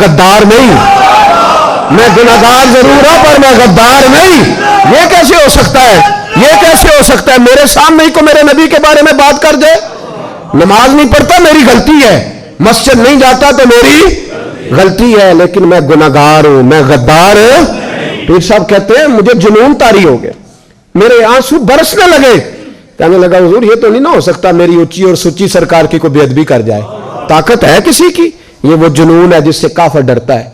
غدار نہیں، میں گناہگار ضرور ہوں پر میں غدار نہیں۔ یہ کیسے ہو سکتا ہے؟ یہ کیسے ہو سکتا ہے؟ میرے سامنے ہی کو میرے نبی کے بارے میں بات کر دے۔ نماز نہیں پڑھتا میری غلطی ہے، مسجد نہیں جاتا تو میری غلطی ہے، لیکن میں گناہگار ہوں، میں غدار۔ پیر صاحب کہتے ہیں مجھے جنون طاری ہو گیا، میرے آنسو برسنے لگے۔ کہنے لگا حضور یہ تو نہیں نہ ہو سکتا میری اونچی اور سچی سرکار کی کوئی بے ادبی کر جائے۔ طاقت ہے کسی کی؟ یہ وہ جنون ہے جس سے کافر ڈرتا ہے،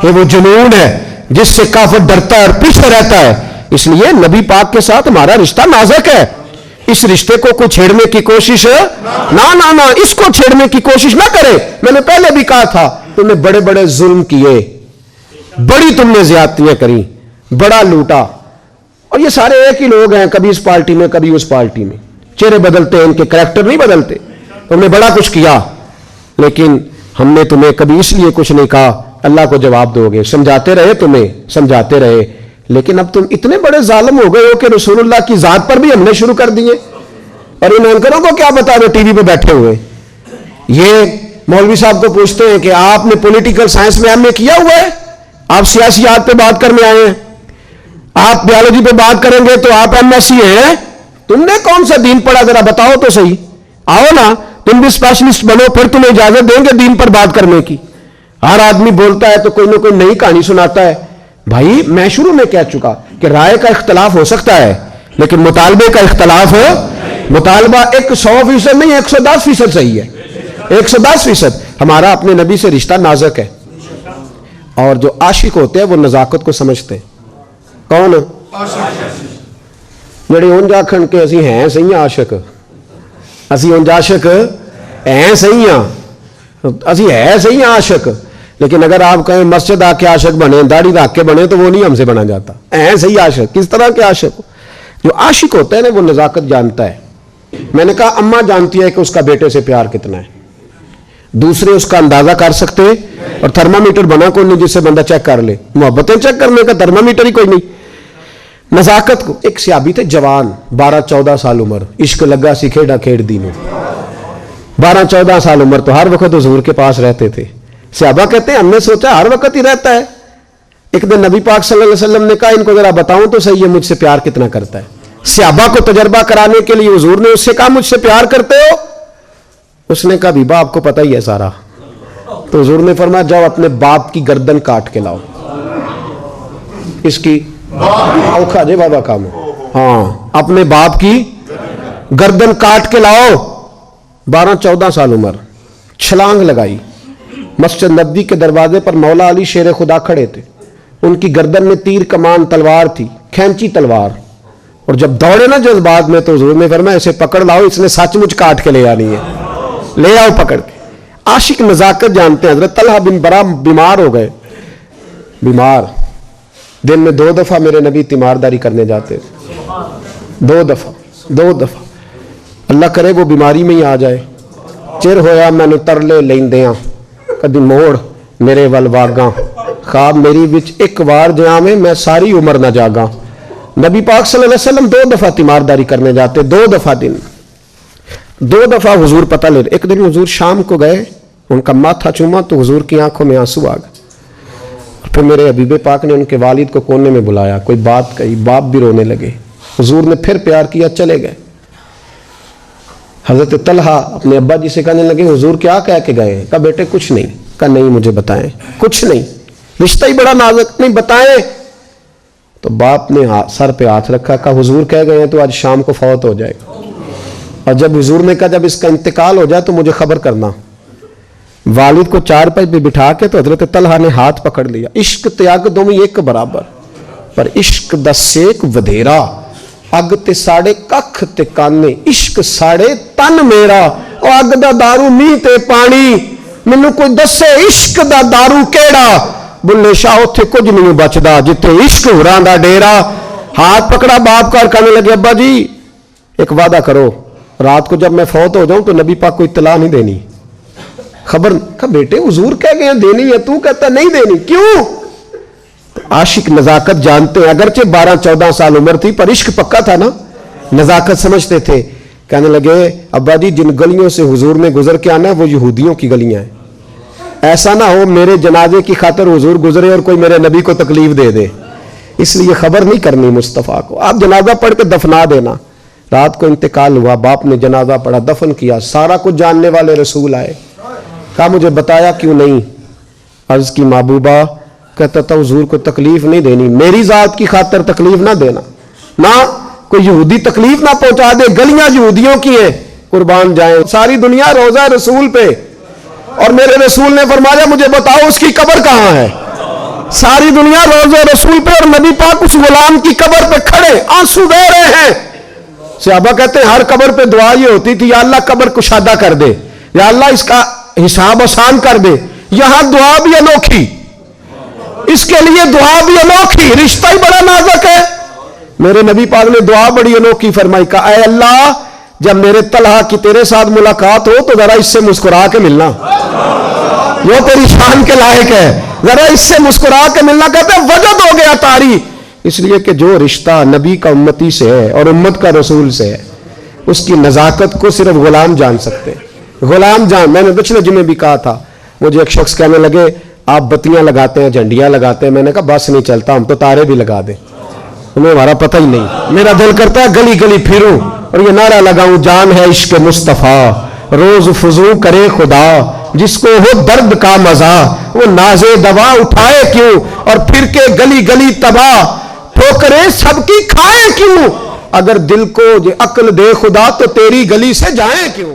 یہ وہ جنون ہے جس سے کافر ڈرتا ہے اور پیچھے رہتا ہے۔ اس لیے نبی پاک کے ساتھ ہمارا رشتہ نازک ہے، اس رشتے کو کوئی چھیڑنے کی کوشش نہ اس کو چھیڑنے کی کوشش نہ کرے۔ میں نے پہلے بھی کہا تھا تم نے بڑے بڑے ظلم کیے، بڑی تم نے زیادتیاں کری، بڑا لوٹا، اور یہ سارے ایک ہی لوگ ہیں، کبھی اس پارٹی میں کبھی اس پارٹی میں، چہرے بدلتے ہیں ان کے کریکٹر نہیں بدلتے۔ تم نے بڑا کچھ کیا لیکن ہم نے تمہیں کبھی اس لیے کچھ نہیں کہا اللہ کو جواب دو گے، سمجھاتے رہے تمہیں، سمجھاتے رہے، لیکن اب تم اتنے بڑے ظالم ہو گئے ہو کہ رسول اللہ کی ذات پر بھی ہم نے شروع کر دیے۔ اور ان اینکروں کو کیا بتا دو ٹی وی پہ بیٹھے ہوئے، یہ مولوی صاحب کو پوچھتے ہیں کہ آپ نے پولیٹیکل سائنس میں ایم اے کیا ہوا ہے، آپ سیاسیات پہ بات کرنے آئے ہیں، آپ بیالوجی پہ بات کریں گے تو آپ ایم ایس سی ہیں، تم نے کون سا دین پڑھا ذرا بتاؤ تو صحیح، آؤ نا تم بھی اسپیشلسٹ بنو، پھر تمہیں اجازت دیں گے دین پر بات کرنے کی۔ ہر آدمی بولتا ہے تو کوئی نہ کوئی نئی کہانی سناتا ہے۔ بھائی میں شروع میں کہہ چکا کہ رائے کا اختلاف ہو سکتا ہے لیکن مطالبے کا اختلاف ہے، مطالبہ 100% نہیں 110% صحیح ہے، 110%۔ ہمارا اپنے نبی سے رشتہ نازک ہے، اور جو عاشق ہوتے ہیں وہ نزاکت کو سمجھتے ہیں۔ کون؟ جڑے اونج آکھن کہ اسی ہیں صحیح عاشق، اسی اونج عاشق ہیں صحیح ہاں، اسی ہے صحیح عاشق، لیکن اگر آپ کہیں مسجد آ کے عاشق بنے، داڑھی رکھ کے بنے تو وہ نہیں ہم سے بنا جاتا۔ ہیں صحیح عاشق، کس طرح کے عاشق؟ جو عاشق ہوتا ہے نا وہ نزاکت جانتا ہے۔ میں نے کہا اماں جانتی ہے کہ اس کا بیٹے سے پیار کتنا ہے، دوسرے اس کا اندازہ کر سکتے، اور تھرمامیٹر بنا کوئی نہیں جس سے بندہ چیک کر لے، محبتیں چیک کرنے کا تھرمامیٹر ہی کوئی نہیں۔ نزاکت کو، ایک صحابی تھے جوان، 12-14 سال عمر، عشق لگا سی کھیڑا کھیڑ دینوں، 12-14 سال عمر، تو ہر وقت حضور کے پاس رہتے تھے۔ صحابہ کہتے ہیں ہم نے سوچا ہر وقت ہی رہتا ہے۔ ایک دن نبی پاک صلی اللہ علیہ وسلم نے کہا ان کو ذرا بتاؤں تو صحیح ہے مجھ سے پیار کتنا کرتا ہے۔ صحابہ کو تجربہ کرانے کے لیے حضور نے اس سے کہا مجھ سے پیار کرتے ہو؟ اس نے کہا بیبا آپ کو پتہ ہی ہے سارا۔ تو حضور نے فرمایا جاؤ اپنے باپ کی گردن کاٹ کے لاؤ، اس کی اوکھا جے بابا کام، ہاں اپنے باپ کی گردن کاٹ کے لاؤ۔ 12-14 سال عمر، چھلانگ لگائی، مسجد نبوی کے دروازے پر مولا علی شیر خدا کھڑے تھے، ان کی گردن میں تیر کمان تلوار تھی، کھینچی تلوار، اور جب دوڑے نا جذبات میں تو حضور نے فرمایا اسے پکڑ لاؤ، اس نے سچ مچ کاٹ کے لے آنی ہے، لے آؤ پکڑ کے۔ عاشق نزاکت جانتے ہیں۔ حضرت طلحہ بن برا بیمار ہو گئے، بیمار، دن میں 2 دفعہ میرے نبی تیمارداری کرنے جاتے تھے، 2 دفعہ، اللہ کرے وہ بیماری میں ہی آ جائے۔ چر ہویا مینو ترلے لیندیاں کدی موڑ میرے ول واگاں، خواب میری وچ ایک وار جہاں میں ساری عمر نہ جاگاں۔ نبی پاک صلی اللہ علیہ وسلم 2 دفعہ تیمارداری کرنے جاتے، 2 دفعہ دن، 2 دفعہ حضور پتہ لے۔ ایک دن حضور شام کو گئے، ان کا ماتھا چوما تو حضور کی آنکھوں میں آنسو آ گئے، پھر میرے حبیب پاک نے ان کے والد کو کونے میں بلایا، کوئی بات کہی، باپ بھی رونے لگے، حضور نے پھر پیار کیا، چلے گئے۔ حضرت طلحہ اپنے ابا جی سے کہنے لگے حضور کیا کہہ کے گئے؟ کہا بیٹے کچھ نہیں۔ کہا نہیں مجھے بتائیں، کچھ نہیں، رشتہ ہی بڑا نازک، نہیں بتائیں۔ تو باپ نے سر پہ ہاتھ رکھا، کہا حضور کہہ گئے ہیں تو آج شام کو فوت ہو جائے گا، اور جب حضور نے کہا جب اس کا انتقال ہو جائے تو مجھے خبر کرنا۔ والد کو چارپائی پہ بٹھا کے تو حضرت طلحہ نے ہاتھ پکڑ لیا، عشق تیاگ دومی ایک برابر، پر عشق دا سیک ودھیرا، اگ تے ساڑے ککھ تے کانے، عشق ساڑے تن میرا، او اگ دا دارو می تے پانی، مینوں کوئی دسے عشق دا دارو کیڑا، بلے شاہ اتھے کچھ نہیں بچدا جتے عشق ہوراں دا ڈیرا۔ ہاتھ پکڑا باپ کا اور کہنے لگے ابا جی ایک وعدہ کرو، رات کو جب میں فوت ہو جاؤں تو نبی پاک کو اطلاع نہیں دینی، خبر۔ کہا بیٹے حضور کہہ گئے ہیں دینی ہے، تو کہتا نہیں دینی، کیوں؟ عاشق نزاکت جانتے ہیں، اگرچہ 12-14 سال عمر تھی پر عشق پکا تھا نا، نزاکت سمجھتے تھے۔ کہنے لگے ابا جی جن گلیوں سے حضور نے گزر کے آنا ہے وہ یہودیوں کی گلیاں ہیں، ایسا نہ ہو میرے جنازے کی خاطر حضور گزرے اور کوئی میرے نبی کو تکلیف دے دے، اس لیے خبر نہیں کرنی مصطفیٰ کو. آپ جنازہ پڑھ کے دفنا دینا. رات کو انتقال ہوا، باپ نے جنازہ پڑھا، دفن کیا، سارا کچھ جاننے والے رسول آئے، کہا مجھے بتایا کیوں نہیں؟ عرض کی محبوبہ، کہتا تھا حضور کو تکلیف نہیں دینی، میری ذات کی خاطر تکلیف نہ دینا، نہ کوئی یہودی تکلیف نہ پہنچا دے، گلیاں یہودیوں کی ہیں، قربان جائیں. ساری دنیا روضہ رسول پہ، اور میرے رسول نے فرمایا مجھے بتاؤ اس کی قبر کہاں ہے. ساری دنیا روضہ رسول پہ اور نبی پاک اس غلام کی قبر پہ کھڑے آنسو بہہ رہے ہیں. صحابہ کہتے ہیں ہر قبر پہ دعا یہ ہوتی تھی، یا اللہ قبر کشادہ کر دے، یا اللہ اس کا حساب آسان کر دے. یہاں دعا بھی انوکھی، اس کے لیے دعا بھی انوکھی، رشتہ ہی بڑا نازک ہے. میرے نبی پاک نے دعا بڑی انوکھی فرمائی، کہا اے اللہ جب میرے طلحہ کی تیرے ساتھ ملاقات ہو تو ذرا اس سے مسکرا کے ملنا، وہ تیری شان کے لائق ہے، ذرا اس سے مسکرا کے ملنا. کہتے ہیں وجد ہو گیا طاری، اس لیے کہ جو رشتہ نبی کا امتی سے ہے اور امت کا رسول سے ہے، اس کی نزاکت کو صرف غلام جان سکتے. غلام جان. میں نے پچھلے جمعے بھی کہا تھا، مجھے ایک شخص کہنے لگے آپ بتیاں لگاتے ہیں، جھنڈیاں لگاتے ہیں. میں نے کہا بس نہیں چلتا، ہم تو تارے بھی لگا دیں، ہمیں ہمارا پتہ ہی نہیں. میرا دل کرتا ہے گلی گلی پھروں اور یہ نعرہ لگاؤں، جان ہے عشق مصطفیٰ روز فضو کرے خدا، جس کو ہو درد کا مزہ وہ نازے دوا اٹھائے کیوں، اور پھر کے گلی گلی تباہ ٹھوکریں سب کی کھائے کیوں. اگر دل کو عقل دے خدا تو تیری گلی سے جائیں کیوں.